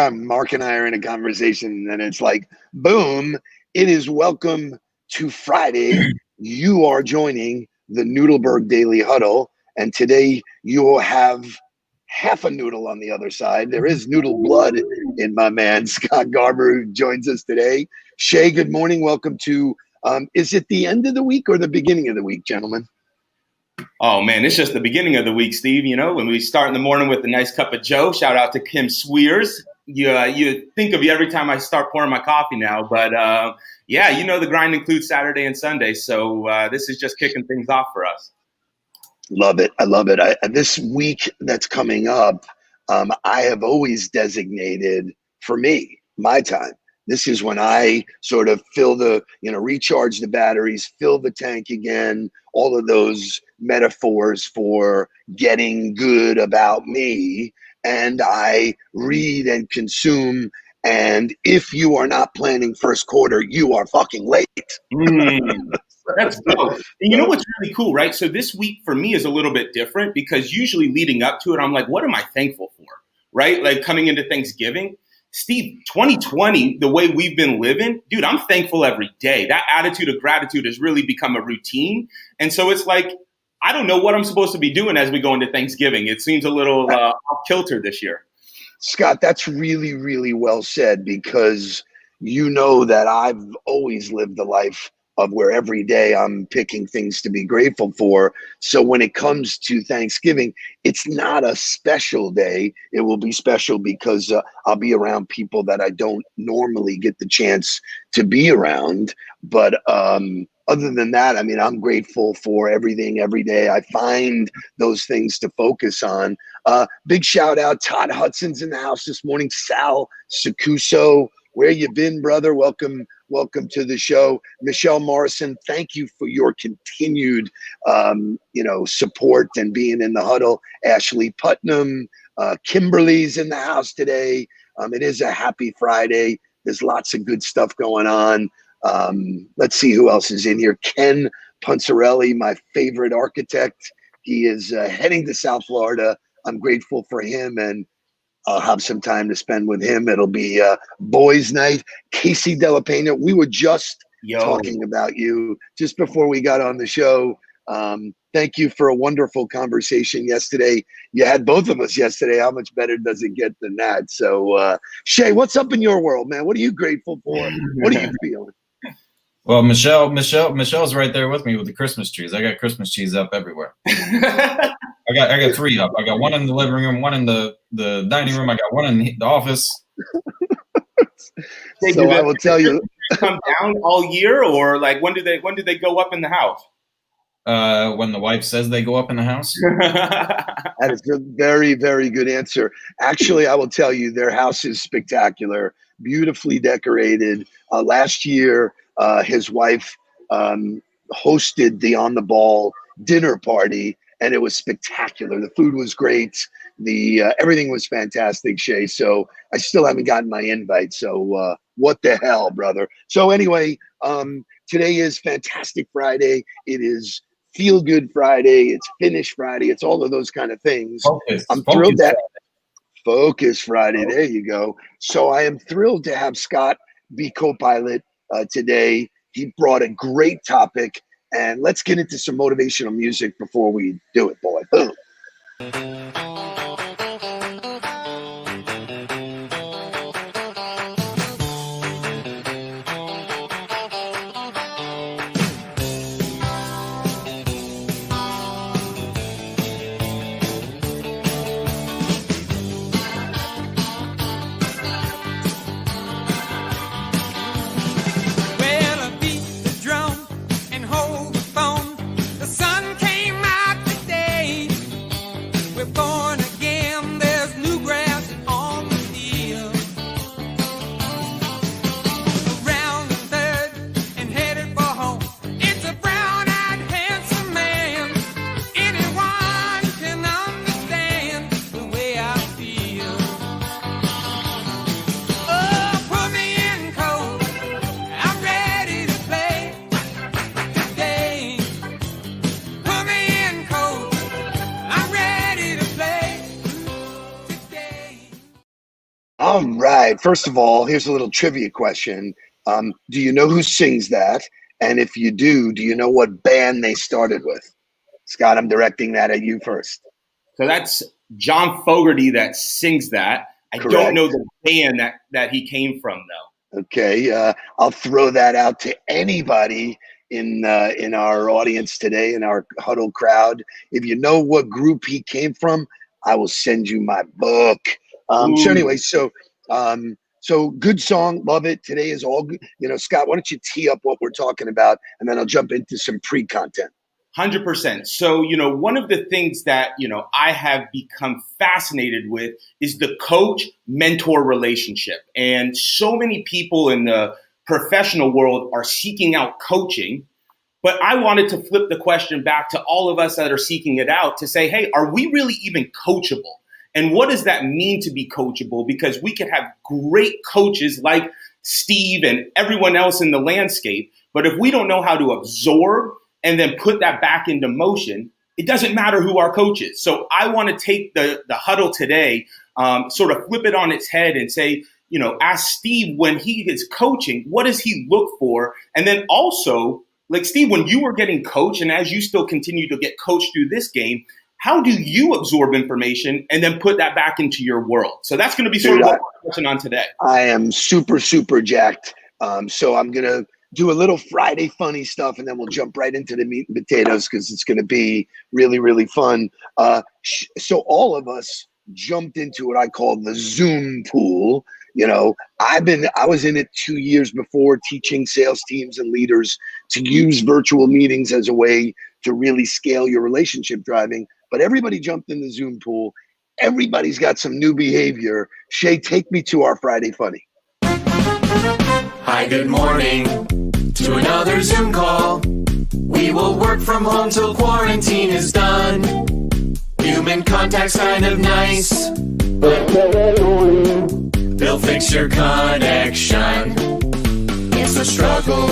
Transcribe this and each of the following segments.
Mark and I are in a conversation, and it's like, boom, it is welcome to Friday. You are joining the Nudelberg Daily Huddle, and today you will have half a noodle on the other side. There is noodle blood in my man, Scott Garber, who joins us today. Shay, good morning. Welcome to, is it the end of the week or the beginning of the week, gentlemen? Oh, man, it's just the beginning of the week, Steve. You know, when we start in the morning with a nice cup of Joe, shout out to Kim Swears. You think of you every time I start pouring my coffee now. But, yeah, you know the grind includes Saturday and Sunday. So this is just kicking things off for us. Love it. I love it. This week that's coming up, I have always designated for me, my time. This is when I sort of recharge the batteries, fill the tank again, all of those metaphors for getting good about me. And I read and consume. And if you are not planning first quarter, you are fucking late. That's dope. And you know what's really cool, right? So this week for me is a little bit different because usually leading up to it, I'm like, what am I thankful for? Right? Like coming into Thanksgiving. Steve, 2020, the way we've been living, dude, I'm thankful every day. That attitude of gratitude has really become a routine. And so it's like, I don't know what I'm supposed to be doing as we go into Thanksgiving. It seems a little off kilter this year. Scott, that's really, really well said, because you know that I've always lived the life of where every day I'm picking things to be grateful for. So when it comes to Thanksgiving, it's not a special day. It will be special because I'll be around people that I don't normally get the chance to be around. But other than that, I mean, I'm grateful for everything every day. I find those things to focus on. Big shout out, Todd Hudson's in the house this morning. Sal Sacuso, where you been, brother? Welcome to the show. Michelle Morrison, thank you for your continued, support and being in the huddle. Ashley Putnam, Kimberly's in the house today. It is a happy Friday. There's lots of good stuff going on. Let's see who else is in here. Ken Punzarelli, my favorite architect. He is heading to South Florida. I'm grateful for him, and I'll have some time to spend with him. It'll be boys' night. Casey Della Pena, we were just talking about you just before we got on the show. Thank you for a wonderful conversation yesterday. You had both of us yesterday. How much better does it get than that? So, Shay, what's up in your world, man? What are you grateful for? What are you feeling? Well, Michelle's right there with me with the Christmas trees. I got Christmas trees up everywhere. I got three up. I got one in the living room, one in the dining room. I got one in the office. So I will tell you, come down all year, or like when do they go up in the house? When the wife says they go up in the house. That is a very, very good answer. Actually, I will tell you, their house is spectacular, beautifully decorated. Last year, his wife hosted the On the Ball dinner party, and it was spectacular. The food was great. Everything was fantastic, Shay. So I still haven't gotten my invite. So what the hell, brother? So anyway, today is Fantastic Friday. It is Feel Good Friday. It's Finish Friday. It's all of those kind of things. I'm thrilled that Focus Friday. There you go. So I am thrilled to have Scott be co-pilot today. He brought a great topic, and let's get into some motivational music before we do it, boy. Boom. We're right. First of all, here's a little trivia question. Do you know who sings that? And if you do you know what band they started with? Scott, I'm directing that at you first. So that's John Fogerty that sings that. I Correct. don't know the band that he came from, though. Okay, I'll throw that out to anybody in our audience today, in our Huddle crowd. If you know what group he came from, I will send you my book. So anyway, so good song, love it. Today is all good. Scott, why don't you tee up what we're talking about, and then I'll jump into some pre-content. 100%. So, one of the things that, I have become fascinated with is the coach-mentor relationship. And so many people in the professional world are seeking out coaching. But I wanted to flip the question back to all of us that are seeking it out to say, hey, are we really even coachable? And what does that mean to be coachable? Because we could have great coaches like Steve and everyone else in the landscape. But if we don't know how to absorb and then put that back into motion, it doesn't matter who our coach is. So I want to take the huddle today, sort of flip it on its head and say, ask Steve when he is coaching, what does he look for? And then also, like Steve, when you were getting coached and as you still continue to get coached through this game, how do you absorb information and then put that back into your world? So that's going to be sort of what we're touching on today. I am super, super jacked. So I'm going to do a little Friday funny stuff, and then we'll jump right into the meat and potatoes because it's going to be really, really fun. So all of us jumped into what I call the Zoom pool. I was in it 2 years before, teaching sales teams and leaders to use virtual meetings as a way to really scale your relationship driving. But everybody jumped in the Zoom pool. Everybody's got some new behavior. Shay, take me to our Friday funny. Hi, good morning to another Zoom call. We will work from home till quarantine is done. Human contact's kind of nice, but they'll fix your connection. It's a struggle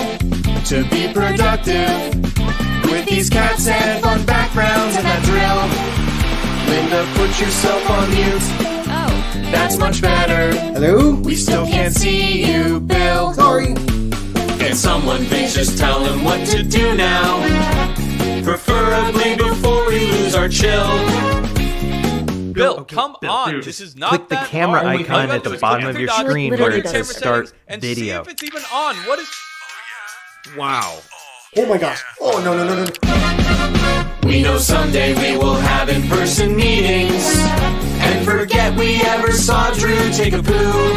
to be productive with these cats and fun backgrounds and that drill. Linda, put yourself on mute. Oh, that's much better. Hello? We still can't see you, Bill. Sorry. Can someone please just tell him what to do now? Preferably before we lose our chill. Bill, come on. Dude. This is not Click the that camera hard. icon at the bottom of your screen where it says start video. See if it's even on. What is... Wow. Oh my gosh. Oh, no. We know someday we will have in-person meetings and forget we ever saw Drew take a poo.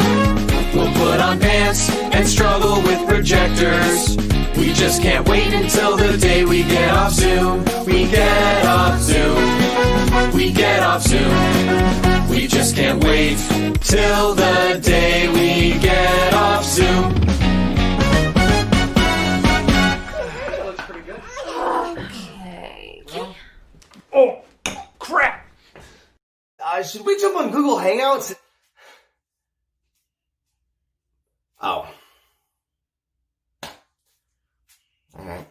We'll put on pants and struggle with projectors. We just can't wait until the day we get off Zoom. We get off Zoom. We get off Zoom. We just can't wait till the day we get off Zoom. Oh, crap. Should we jump on Google Hangouts? Oh. All right.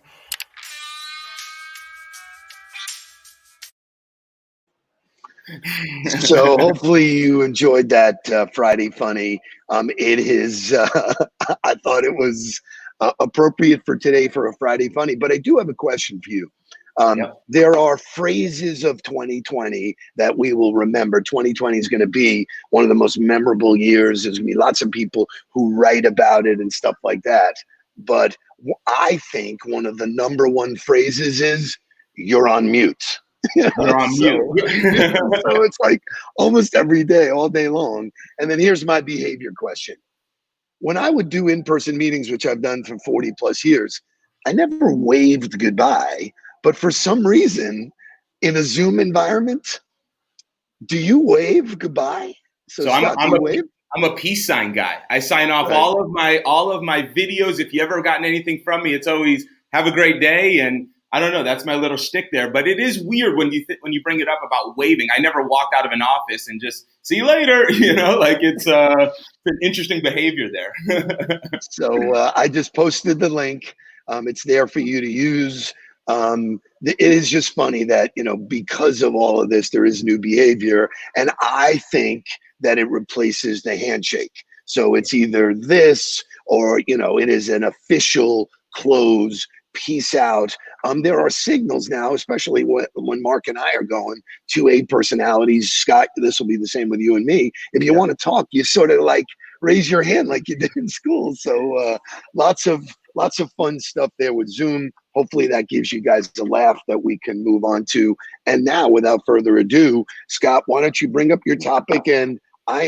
So hopefully you enjoyed that Friday funny. It is, I thought it was appropriate for today for a Friday funny, but I do have a question for you. There are phrases of 2020 that we will remember. 2020 is going to be one of the most memorable years. There's going to be lots of people who write about it and stuff like that. But I think one of the number one phrases is "you're on mute." You're on mute. So it's like almost every day, all day long. And then here's my behavior question. When I would do in-person meetings, which I've done for 40 plus years, I never waved goodbye. But for some reason, in a Zoom environment, do you wave goodbye? So Scott, I'm a peace sign guy. I sign off all of my videos. If you ever gotten anything from me, it's always "have a great day." And I don't know, that's my little shtick there. But it is weird when you bring it up about waving. I never walked out of an office and just "see you later." Like it's an interesting behavior there. So I just posted the link. It's there for you to use. It is just funny that, because of all of this, there is new behavior. And I think that it replaces the handshake. So it's either this or, it is an official close, peace out. There are signals now, especially when Mark and I are going, 2A personalities. Scott, this will be the same with you and me. If you want to talk, you sort of like raise your hand like you did in school. So lots of fun stuff there with Zoom. Hopefully that gives you guys a laugh that we can move on to. And now, without further ado, Scott, why don't you bring up your topic? And I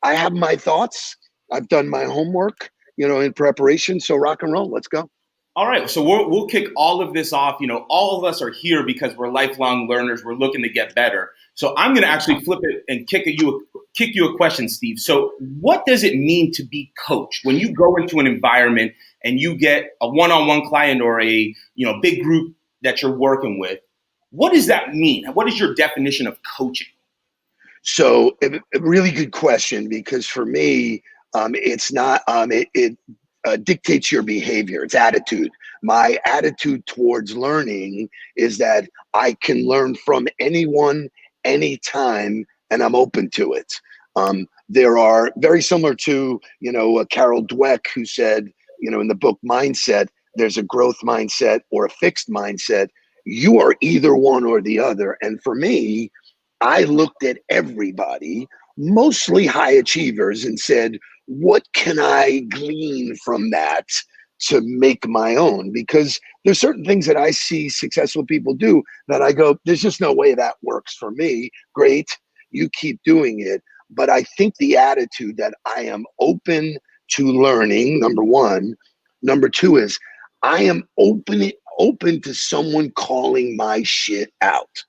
have my thoughts. I've done my homework, in preparation. So rock and roll. Let's go. All right, so we'll kick all of this off. All of us are here because we're lifelong learners. We're looking to get better. So I'm going to actually flip it and kick you a question, Steve. So what does it mean to be coached when you go into an environment and you get a one-on-one client or a big group that you're working with? What does that mean? What is your definition of coaching? So a really good question, because for me, it's not it dictates your behavior. It's attitude. My attitude towards learning is that I can learn from anyone, anytime, and I'm open to it. There are, very similar to, Carol Dweck, who said, in the book Mindset, there's a growth mindset or a fixed mindset. You are either one or the other. And for me, I looked at everybody, mostly high achievers, and said, what can I glean from that to make my own? Because there's certain things that I see successful people do that I go, there's just no way that works for me. Great, you keep doing it. But I think the attitude that I am open to learning, number one. Number two is I am open to someone calling my shit out.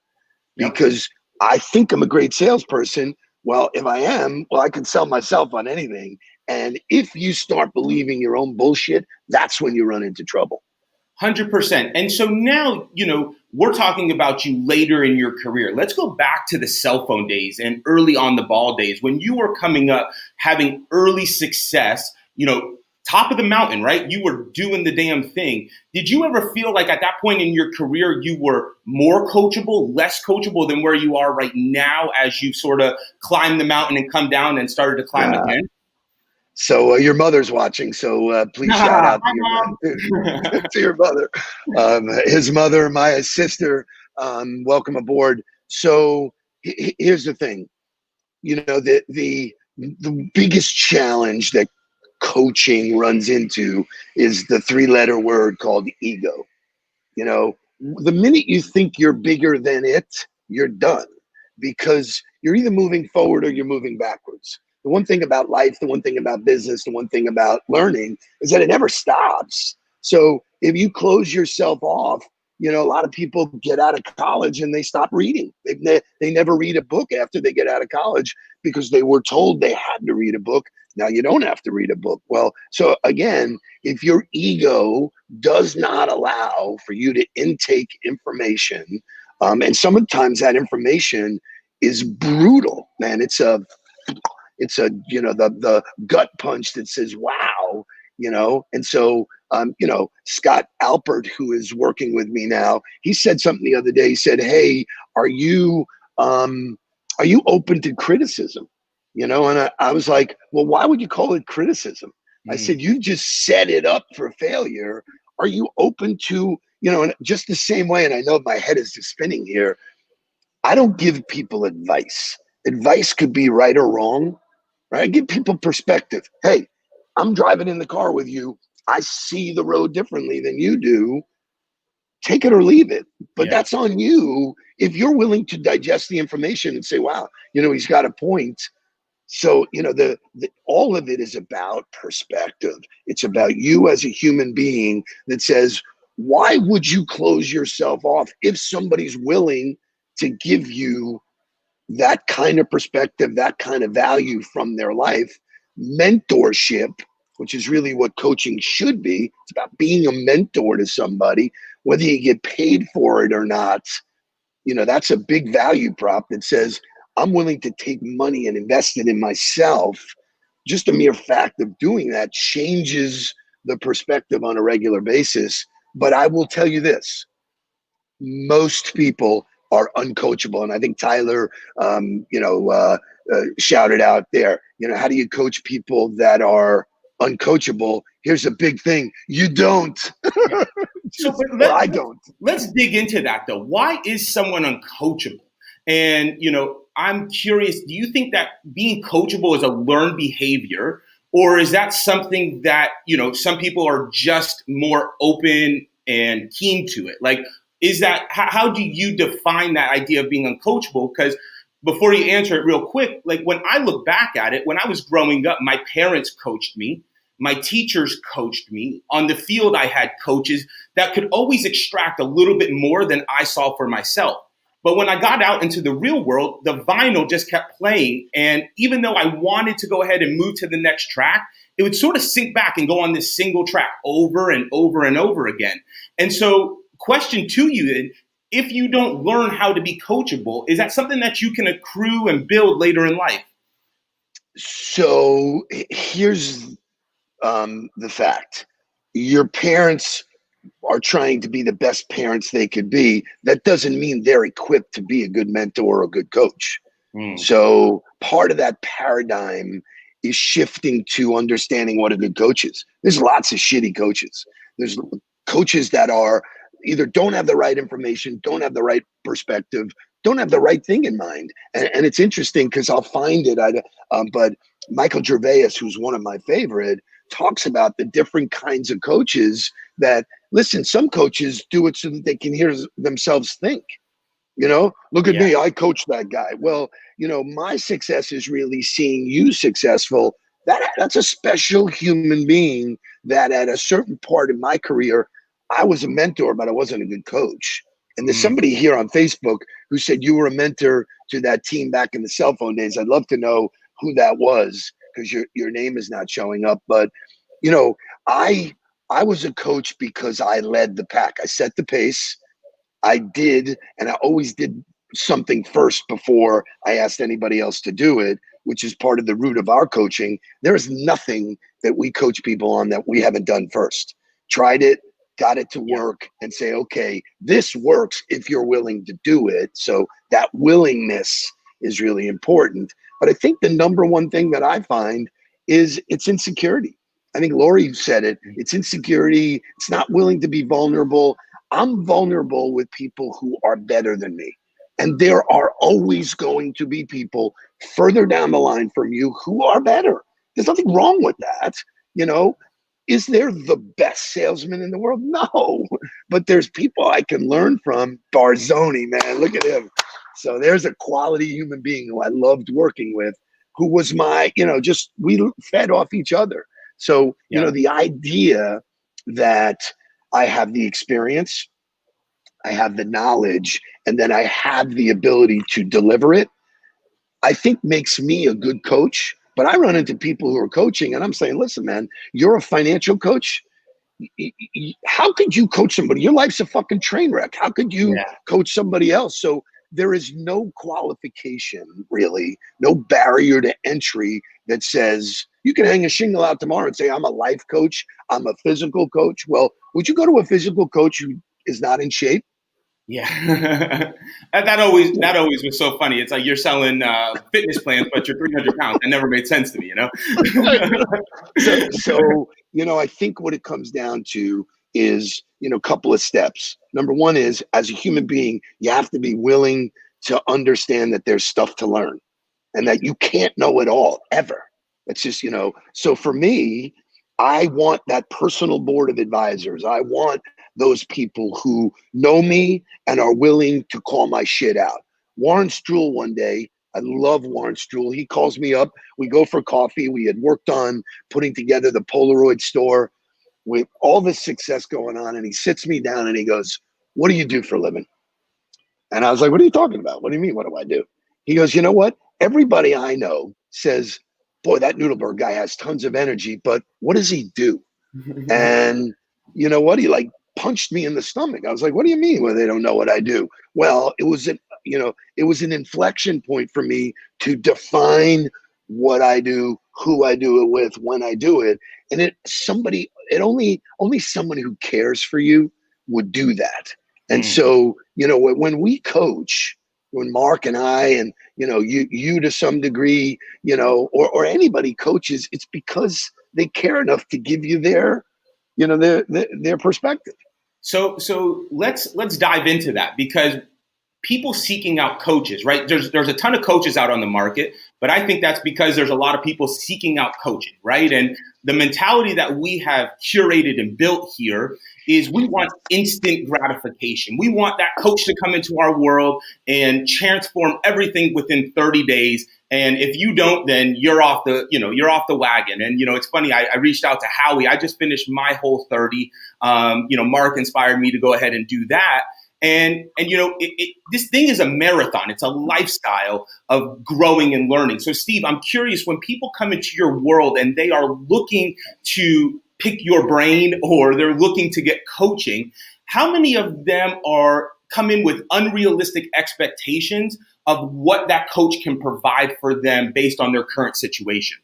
Because I think I'm a great salesperson. Well, if I am, I can sell myself on anything. And if you start believing your own bullshit, that's when you run into trouble. 100%. And so now, we're talking about you later in your career. Let's go back to the cell phone days and early on the ball days when you were coming up, having early success, top of the mountain, right? You were doing the damn thing. Did you ever feel like at that point in your career, you were more coachable, less coachable than where you are right now as you sort of climbed the mountain and come down and started to climb again? So your mother's watching, so please shout out to your mother. His mother, my sister, welcome aboard. So here's the thing. The biggest challenge that coaching runs into is the 3-letter word called ego. The minute you think you're bigger than it, you're done, because you're either moving forward or you're moving backwards. The one thing about life, the one thing about business, the one thing about learning is that it never stops. So if you close yourself off, a lot of people get out of college and they stop reading. They never read a book after they get out of college because they were told they had to read a book. Now you don't have to read a book. Well, so again, if your ego does not allow for you to intake information, and sometimes that information is brutal, man. It's a the gut punch that says, wow, and so, Scott Alpert, who is working with me now, he said something the other day. He said, hey, are you open to criticism? And I was like, well, why would you call it criticism? I said, you just set it up for failure. Are you open to, and just the same way, and I know my head is just spinning here, I don't give people advice. Advice could be right or wrong, right? I give people perspective. Hey, I'm driving in the car with you. I see the road differently than you do. Take it or leave it. But that's on you if you're willing to digest the information and say, wow, he's got a point. So, all of it is about perspective. It's about you as a human being that says, why would you close yourself off if somebody's willing to give you that kind of perspective, that kind of value from their life? Mentorship, which is really what coaching should be. It's about being a mentor to somebody, whether you get paid for it or not. That's a big value prop that says, I'm willing to take money and invest it in myself. Just a mere fact of doing that changes the perspective on a regular basis. But I will tell you this, most people are uncoachable. And I think Tyler, shouted out there, how do you coach people that are uncoachable? Here's a big thing. You don't. So I don't. Let's dig into that though. Why is someone uncoachable? And, I'm curious, do you think that being coachable is a learned behavior, or is that something that, some people are just more open and keen to it? Like, is that, how do you define that idea of being uncoachable? Because before you answer it real quick, like when I look back at it, when I was growing up, my parents coached me. My teachers coached me. On the field, I had coaches that could always extract a little bit more than I saw for myself. But when I got out into the real world, the vinyl just kept playing. And even though I wanted to go ahead and move to the next track, it would sort of sink back and go on this single track over and over and over again. And so, question to you then, if you don't learn how to be coachable, is that something that you can accrue and build later in life? So here's the fact. Your parents are trying to be the best parents they could be. That doesn't mean they're equipped to be a good mentor or a good coach. So part of that paradigm is shifting to understanding what a good coach is. There's lots of shitty coaches. There's coaches that are either don't have the right information, don't have the right perspective, don't have the right thing in mind. And it's interesting because I'll find it. But Michael Gervais, who's one of my favorite, talks about the different kinds of coaches that, listen, some coaches do it so that they can hear themselves think. Look at me, I coach that guy. Well, my success is really seeing you successful. That's a special human being that at a certain part in my career, I was a mentor, but I wasn't a good coach. And there's somebody here on Facebook who said you were a mentor to that team back in the cell phone days. I'd love to know who that was because your name is not showing up. But, I was a coach because I led the pack. I set the pace. I did, and I always did something first before I asked anybody else to do it, which is part of the root of our coaching. There is nothing that we coach people on that we haven't done first. Tried it, got it to work, and say, okay, this works if you're willing to do it. So that willingness is really important. But I think the number one thing that I find is it's insecurity. I think Lori said it. It's insecurity. It's not willing to be vulnerable. I'm vulnerable with people who are better than me. And there are always going to be people further down the line from you who are better. There's nothing wrong with that. Is there the best salesman in the world? No. But there's people I can learn from. Barzoni, man, look at him. So there's a quality human being who I loved working with, who was my, we fed off each other. So, the idea that I have the experience, I have the knowledge, and then I have the ability to deliver it, I think makes me a good coach. But I run into people who are coaching and I'm saying, listen, man, you're a financial coach. How could you coach somebody? Your life's a fucking train wreck. How could you coach somebody else? So there is no qualification, really, no barrier to entry that says you can hang a shingle out tomorrow and say, I'm a life coach, I'm a physical coach. Well, would you go to a physical coach who is not in shape? Yeah. that always was so funny. It's like you're selling fitness plans, but you're 300 pounds. That never made sense to me, So, I think what it comes down to is, a couple of steps. Number one is, as a human being, you have to be willing to understand that there's stuff to learn and that you can't know it all ever. It's just, so for me, I want that personal board of advisors. I want those people who know me and are willing to call my shit out. Warren Struhl one day, I love Warren Struhl. He calls me up. We go for coffee. We had worked on putting together the Polaroid store with all this success going on. And he sits me down and he goes, what do you do for a living? And I was like, what are you talking about? What do you mean? What do I do? He goes, you know what? Everybody I know says, boy, that Nudelberg guy has tons of energy, but what does he do? And you know what? He punched me in the stomach. I was like, what do you mean? Well, they don't know what I do. Well, it was an inflection point for me to define what I do, who I do it with, when I do it. And only someone who cares for you would do that. And so, when we coach, when Mark and I, and, you to some degree, or anybody coaches, it's because they care enough to give you their perspective. So let's dive into that, because people seeking out coaches, right? There's a ton of coaches out on the market, but I think that's because there's a lot of people seeking out coaching, right? And the mentality that we have curated and built here is we want instant gratification. We want that coach to come into our world and transform everything within 30 days. And if you don't, then you're off the wagon. And, it's funny, I reached out to Howie. I just finished my whole 30. Mark inspired me to go ahead and do that. And this thing is a marathon. It's a lifestyle of growing and learning. So, Steve, I'm curious, when people come into your world and they are looking to pick your brain or they're looking to get coaching, how many of them come in with unrealistic expectations of what that coach can provide for them based on their current situation?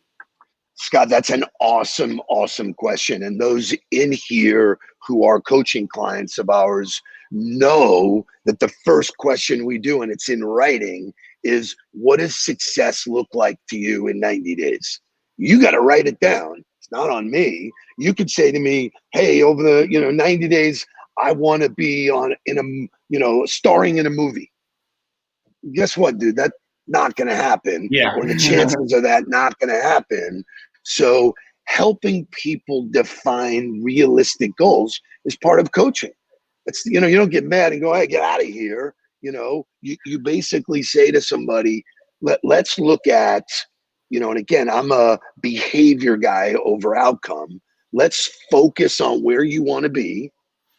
Scott, that's an awesome, awesome question. And those in here who are coaching clients of ours know that the first question we do, and it's in writing, is what does success look like to you in 90 days? You got to write it down. It's not on me. You could say to me, hey, over the 90 days, I want to be starring in a movie. Guess what, dude? That's not going to happen. Yeah. Or the chances of that not going to happen. So helping people define realistic goals is part of coaching. It's, you don't get mad and go, hey, get out of here. You basically say to somebody, let's look at, and again, I'm a behavior guy over outcome. Let's focus on where you want to be.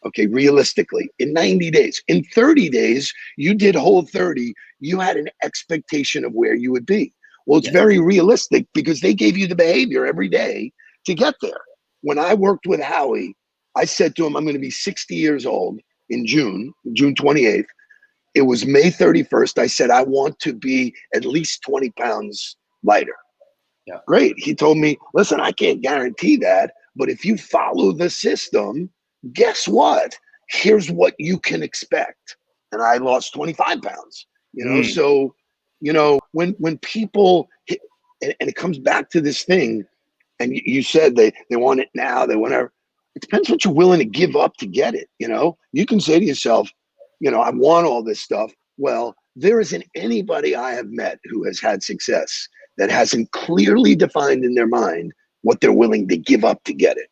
Okay, realistically, in 90 days. In 30 days, you did whole 30. You had an expectation of where you would be. Well, it's very realistic because they gave you the behavior every day to get there. When I worked with Howie, I said to him, I'm going to be 60 years old in June 28th. It was May 31st. I said, I want to be at least 20 pounds lighter. Yeah. Great. He told me, listen, I can't guarantee that, but if you follow the system, guess what? Here's what you can expect. And I lost 25 pounds, So, when people hit, and it comes back to this thing, and you said they want it now, they want to, it depends what you're willing to give up to get it. You can say to yourself, I want all this stuff. Well, there isn't anybody I have met who has had success that hasn't clearly defined in their mind what they're willing to give up to get it.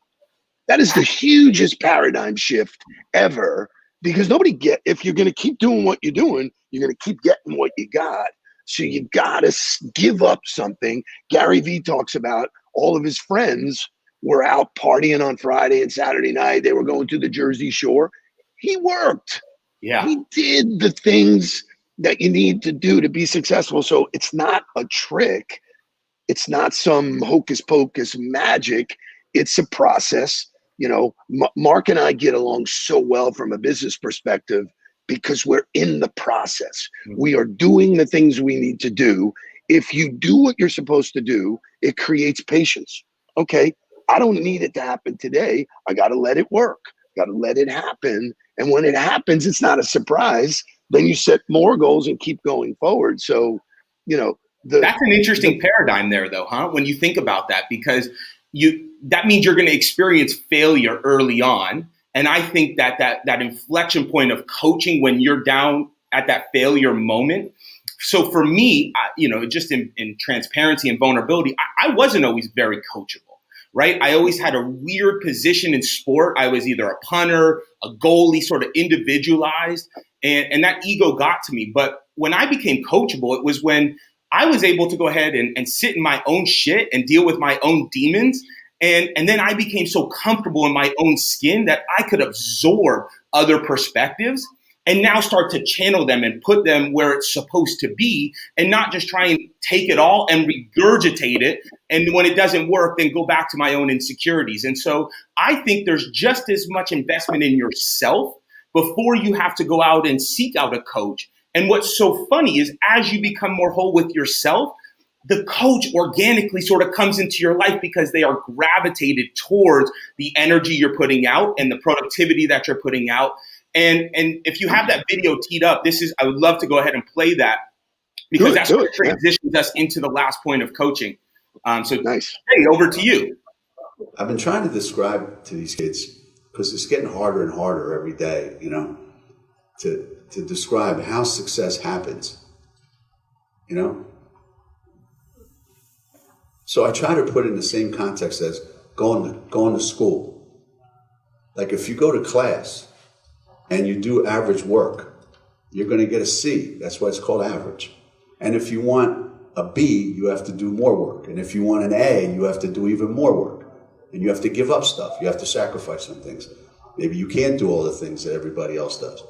That is the hugest paradigm shift ever, because if you're going to keep doing what you're doing, you're going to keep getting what you got. So you got to give up something. Gary Vee talks about all of his friends were out partying on Friday and Saturday night. They were going to the Jersey Shore. He worked. Yeah. He did the things that you need to do to be successful. So it's not a trick. It's not some hocus pocus magic. It's a process. Mark and I get along so well from a business perspective because we're in the process. We are doing the things we need to do. If you do what you're supposed to do, it creates patience. Okay, I don't need it to happen today. I got to let it work. Got to let it happen. And when it happens, it's not a surprise. Then you set more goals and keep going forward. So, that's an interesting paradigm there, though, huh? When you think about that, because that means you're going to experience failure early on. And I think that inflection point of coaching when you're down at that failure moment. So for me, just in transparency and vulnerability, I wasn't always very coachable, right? I always had a weird position in sport. I was either a punter, a goalie, sort of individualized, and that ego got to me. But when I became coachable, it was when I was able to go ahead and sit in my own shit and deal with my own demons. And then I became so comfortable in my own skin that I could absorb other perspectives and now start to channel them and put them where it's supposed to be, and not just try and take it all and regurgitate it. And when it doesn't work, then go back to my own insecurities. And so I think there's just as much investment in yourself before you have to go out and seek out a coach. And what's so funny is as you become more whole with yourself, the coach organically sort of comes into your life because they are gravitated towards the energy you're putting out and the productivity that you're putting out. And if you have that video teed up, I would love to go ahead and play that, because that's what transitions us into the last point of coaching. So nice. Hey, over to you. I've been trying to describe to these kids, because it's getting harder and harder every day, to describe how success happens, So I try to put it in the same context as going to school. Like if you go to class and you do average work, you're going to get a C. That's why it's called average. And if you want a B, you have to do more work. And if you want an A, you have to do even more work. And you have to give up stuff. You have to sacrifice some things. Maybe you can't do all the things that everybody else does.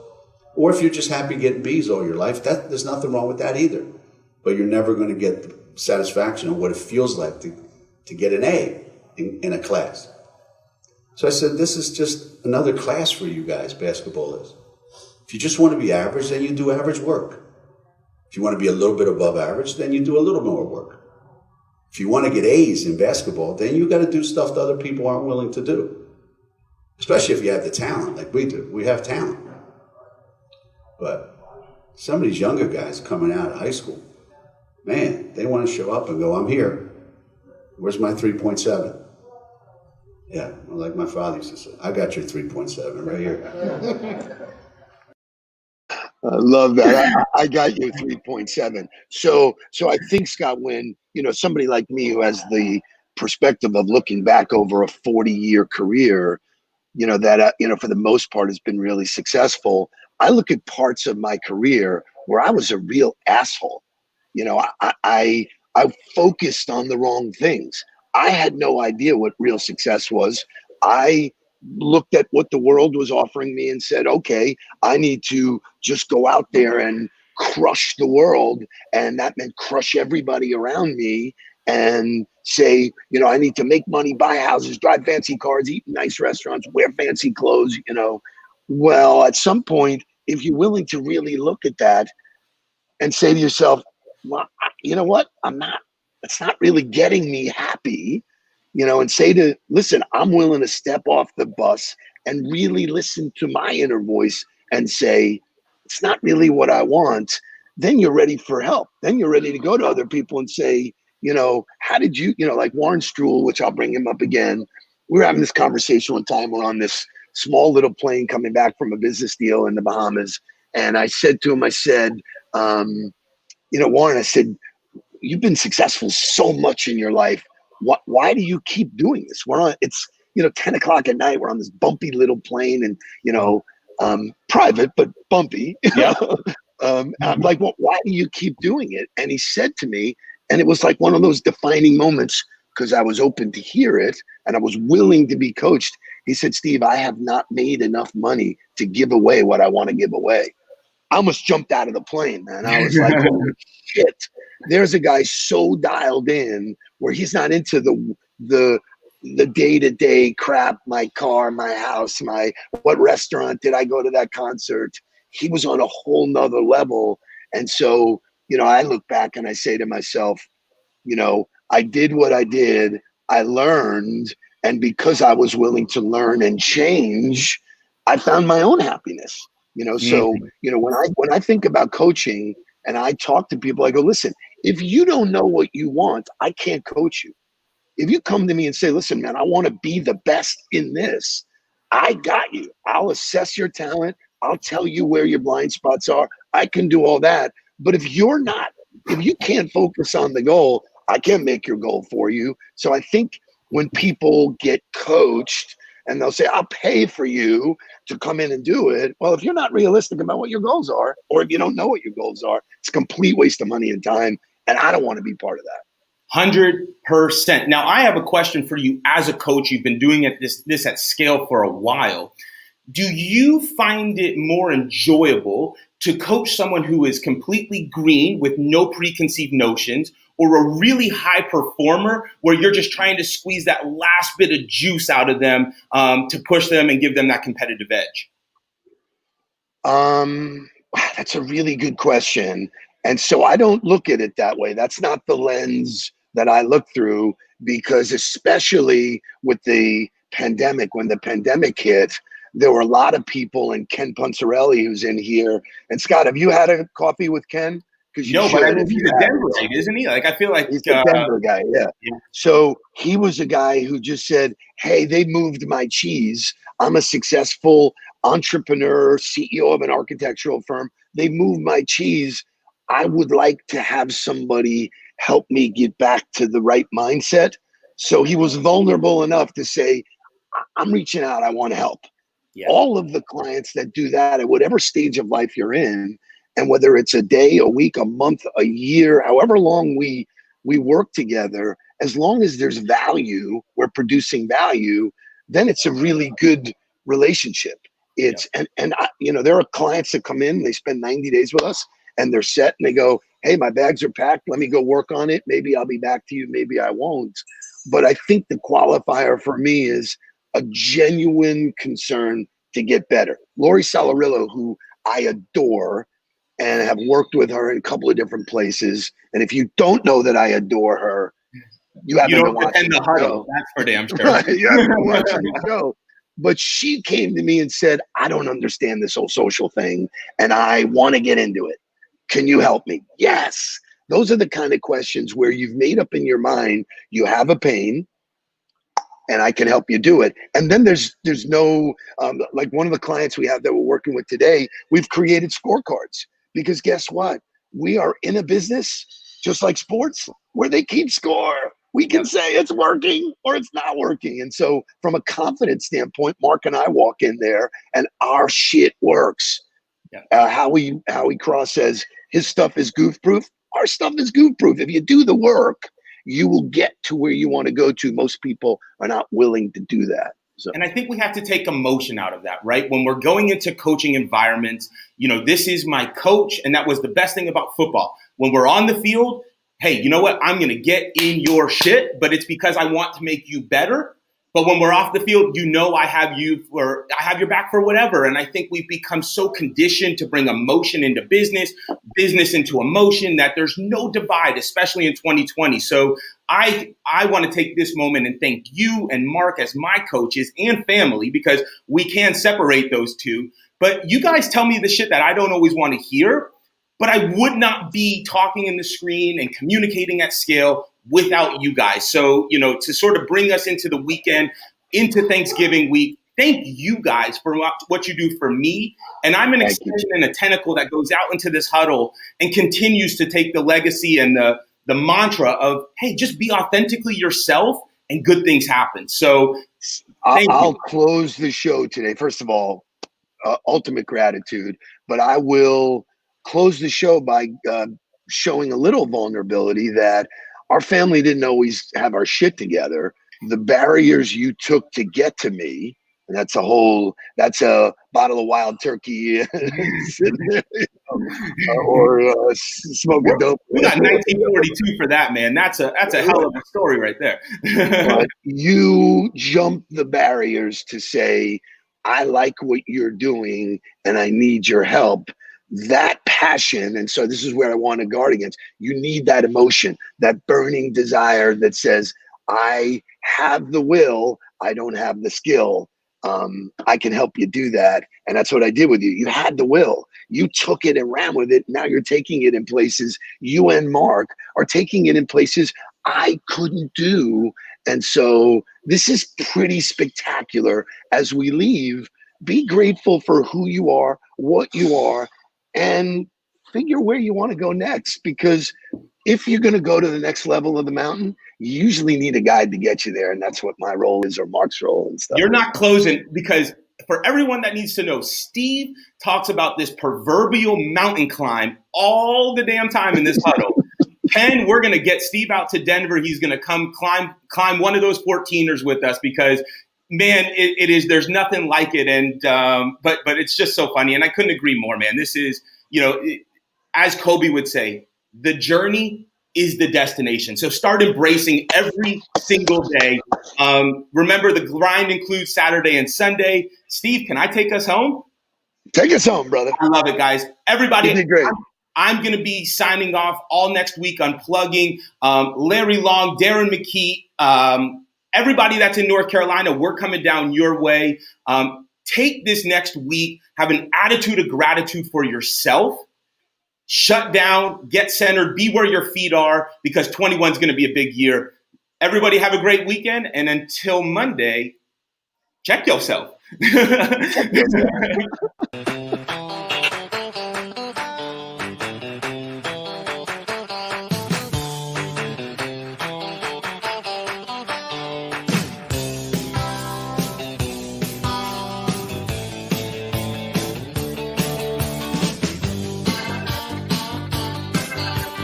Or if you're just happy getting B's all your life, there's nothing wrong with that either. But you're never going to get the satisfaction of what it feels like to get an A in a class. So I said, this is just another class for you guys, basketball is. If you just want to be average, then you do average work. If you want to be a little bit above average, then you do a little more work. If you want to get A's in basketball, then you got to do stuff that other people aren't willing to do. Especially if you have the talent like we do. We have talent. But some of these younger guys coming out of high school, man, they want to show up and go, I'm here. Where's my 3.7? Yeah, well, like my father used to say, I got your 3.7 right here. I love that. I got your 3.7. So I think, Scott, when, somebody like me who has the perspective of looking back over a 40-year career, that, for the most part has been really successful. I look at parts of my career where I was a real asshole. I focused on the wrong things. I had no idea what real success was. I looked at what the world was offering me and said, okay, I need to just go out there and crush the world. And that meant crush everybody around me and say, I need to make money, buy houses, drive fancy cars, eat in nice restaurants, wear fancy clothes, Well, at some point, if you're willing to really look at that and say to yourself, well, you know what? It's not really getting me happy, and say listen, I'm willing to step off the bus and really listen to my inner voice and say, it's not really what I want. Then you're ready for help. Then you're ready to go to other people and say, how did you, like Warren Struhl, which I'll bring him up again. We were having this conversation one time. We're on this small little plane coming back from a business deal in the Bahamas. And I said to him, Warren, I said, you've been successful so much in your life. Why do you keep doing this? It's 10 o'clock at night. We're on this bumpy little plane and, private, but bumpy. Yeah. I'm like, well, why do you keep doing it? And he said to me, and it was like one of those defining moments because I was open to hear it and I was willing to be coached. He said, Steve, I have not made enough money to give away what I want to give away. I almost jumped out of the plane, man. I was like, holy shit. There's a guy so dialed in where he's not into the day-to-day crap, my car, my house, what restaurant did I go to that concert? He was on a whole nother level. And so, I look back and I say to myself, I did what I did. I learned. And because I was willing to learn and change, I found my own happiness. So, when I think about coaching and I talk to people, I go, listen, if you don't know what you want, I can't coach you. If you come to me and say, listen, man, I want to be the best in this, I got you. I'll assess your talent. I'll tell you where your blind spots are. I can do all that. But if you can't focus on the goal, I can't make your goal for you. So I think when people get coached and they'll say, I'll pay for you to come in and do it. Well, if you're not realistic about what your goals are, or if you don't know what your goals are, it's a complete waste of money and time. And I don't want to be part of that. 100%. Now, I have a question for you as a coach. You've been doing this at scale for a while. Do you find it more enjoyable to coach someone who is completely green with no preconceived notions, or a really high performer where you're just trying to squeeze that last bit of juice out of them to push them and give them that competitive edge? That's a really good question. And so I don't look at it that way. That's not the lens that I look through, because especially with the pandemic, when the pandemic hit, there were a lot of people, and Ken Punzarelli, who's in here. And Scott, have you had a coffee with Ken? Because you No, should. but I mean, If he's you a haven't. Denverite, isn't he? Like, I feel like He's the Denver guy, yeah. Yeah. So he was a guy who just said, hey, they moved my cheese. I'm a successful entrepreneur, CEO of an architectural firm. They moved my cheese. I would like to have somebody help me get back to the right mindset. So he was vulnerable enough to say, I'm reaching out. I want to help. Yeah. All of the clients that do that at whatever stage of life you're in, and whether it's a day, a week, a month, a year, however long we work together, as long as there's value, we're producing value, then it's a really good relationship. It's and I, there are clients that come in, they spend 90 days with us, and they're set, and they go, hey, my bags are packed. Let me go work on it. Maybe I'll be back to you. Maybe I won't. But I think the qualifier for me is a genuine concern to get better. Lori Salarillo, who I adore and have worked with her in a couple of different places. And if you don't know that I adore her, you haven't been watching the Huddle. That's for damn sure. Right, you haven't been watching the show. But she came to me and said, I don't understand this whole social thing, and I want to get into it. Can you help me? Yes. Those are the kind of questions where you've made up in your mind, you have a pain, and I can help you do it. And then there's no, like one of the clients we have that we're working with today, we've created scorecards, because guess what? We are in a business, just like sports, where they keep score. We can say it's working or it's not working. And so from a confidence standpoint, Mark and I walk in there and our shit works. Howie Cross says his stuff is goof proof. Our stuff is goof proof. If you do the work, you will get to where you want to go to. Most people are not willing to do that. So. And I think we have to take emotion out of that, right? When we're going into coaching environments, this is my coach, and that was the best thing about football. When we're on the field, hey, you know what? I'm going to get in your shit, but it's because I want to make you better. But when we're off the field, I have your back for whatever. And I think we've become so conditioned to bring emotion into business into emotion, that there's no divide, especially in 2020. So I want to take this moment and thank you and Mark as my coaches and family, because we can separate those two. But you guys tell me the shit that I don't always want to hear, but I would not be talking in the screen and communicating at scale without you guys. So, to sort of bring us into the weekend, into Thanksgiving week, thank you guys for what you do for me. And I'm an extension and a tentacle that goes out into this huddle and continues to take the legacy and the mantra of, hey, just be authentically yourself and good things happen. So I'll close the show today. First of all, ultimate gratitude, but I will close the show by showing a little vulnerability that our family didn't always have our shit together. The barriers you took to get to me, and that's a bottle of wild turkey or smoking dope. We got 1942 for that, man. That's a hell of a story right there. But you jumped the barriers to say, I like what you're doing and I need your help. That passion, and so this is where I want to guard against. You need that emotion, that burning desire that says, I have the will, I don't have the skill. I can help you do that. And that's what I did with you. You had the will. You took it and ran with it. Now you're taking it in places, you and Mark are taking it in places I couldn't do. And so this is pretty spectacular. As we leave, be grateful for who you are, what you are, and figure where you want to go next. Because if you're going to go to the next level of the mountain, you usually need a guide to get you there. And that's what my role is, or Mark's role and stuff. You're not closing, because for everyone that needs to know, Steve talks about this proverbial mountain climb all the damn time in this huddle. Ken, we're going to get Steve out to Denver. He's going to come climb one of those 14ers with us, because man, it is, there's nothing like it. And, but it's just so funny. And I couldn't agree more, man. This is, as Kobe would say, the journey is the destination. So start embracing every single day. Remember, the grind includes Saturday and Sunday. Steve, can I take us home? Take us home, brother. I love it, guys. Everybody, you did great. I'm going to be signing off all next week, unplugging. Larry Long, Darren McKee, everybody that's in North Carolina, we're coming down your way. take this next week, have an attitude of gratitude for yourself, shut down, get centered, be where your feet are, because 21 is going to be a big year. Everybody have a great weekend. And until Monday, check yourself.